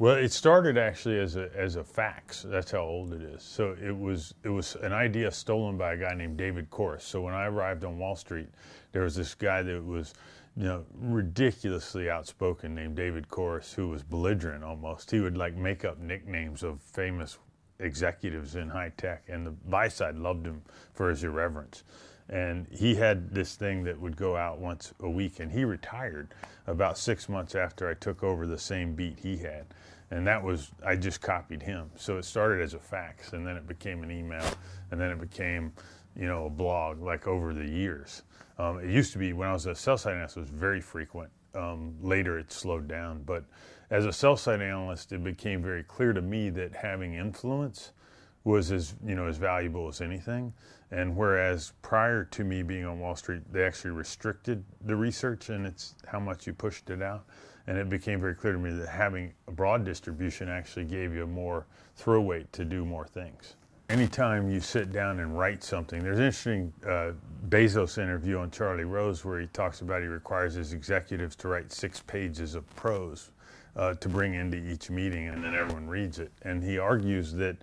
Well, it started actually as a fax. That's how old it is. So it was an idea stolen by a guy named David Corse. So when I arrived on Wall Street, there was this guy that was, ridiculously outspoken named David Corse, who was belligerent almost. He would like make up nicknames of famous executives in high tech, and the buy side loved him for his irreverence. And he had this thing that would go out once a week, and he retired about 6 months after I took over the same beat he had. And I just copied him. So it started as a fax, and then it became an email, and then it became, a blog, like over the years. It used to be, when I was a sell-side analyst, it was very frequent. Later it slowed down, but as a sell-side analyst, it became very clear to me that having influence was as valuable as anything. And whereas prior to me being on Wall Street, they actually restricted the research and it's how much you pushed it out. And it became very clear to me that having a broad distribution actually gave you more throw weight to do more things. Anytime you sit down and write something, there's an interesting Bezos interview on Charlie Rose where he talks about he requires his executives to write 6 pages of prose to bring into each meeting, and then everyone reads it. And he argues that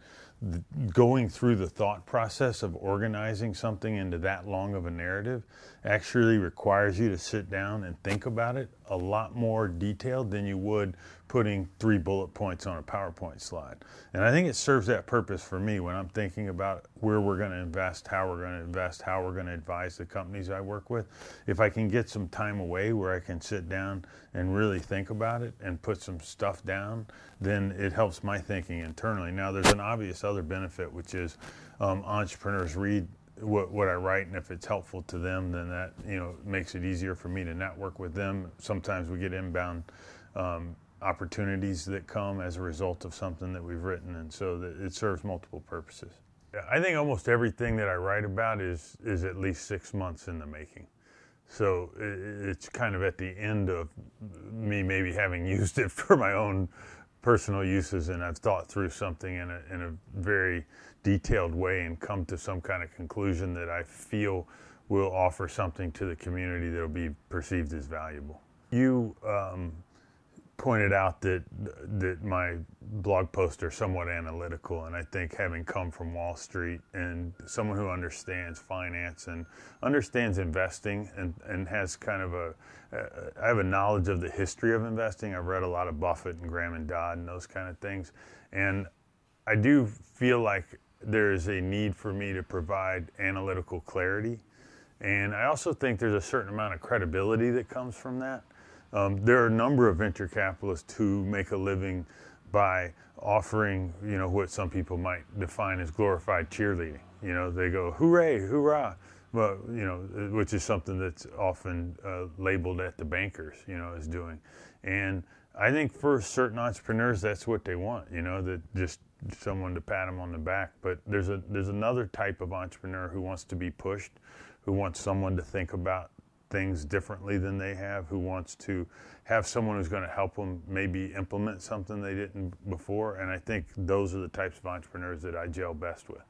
going through the thought process of organizing something into that long of a narrative actually requires you to sit down and think about it a lot more detailed than you would putting 3 bullet points on a PowerPoint slide. And I think it serves that purpose for me when I'm thinking about where we're going to invest, how we're going to invest, how we're going to advise the companies I work with. If I can get some time away where I can sit down and really think about it and put some stuff down, then it helps my thinking internally. Now, there's an obvious other benefit, which is entrepreneurs read what I write, and if it's helpful to them, then that makes it easier for me to network with them. Sometimes we get inbound opportunities that come as a result of something that we've written, and so that it serves multiple purposes. I think almost everything that I write about is at least 6 months in the making. So it's kind of at the end of me maybe having used it for my own personal uses, and I've thought through something in a very detailed way and come to some kind of conclusion that I feel will offer something to the community that will be perceived as valuable. You pointed out that my blog posts are somewhat analytical, and I think having come from Wall Street and someone who understands finance and understands investing and has kind of I have a knowledge of the history of investing. I've read a lot of Buffett and Graham and Dodd and those kind of things, and I do feel like there is a need for me to provide analytical clarity, and I also think there's a certain amount of credibility that comes from that. There are a number of venture capitalists who make a living by offering, what some people might define as glorified cheerleading. They go, hooray, hoorah, well, which is something that's often labeled at the bankers, as doing. And I think for certain entrepreneurs, that's what they want, that just someone to pat them on the back. But there's another type of entrepreneur who wants to be pushed, who wants someone to think about things differently than they have, who wants to have someone who's going to help them maybe implement something they didn't before. And I think those are the types of entrepreneurs that I gel best with.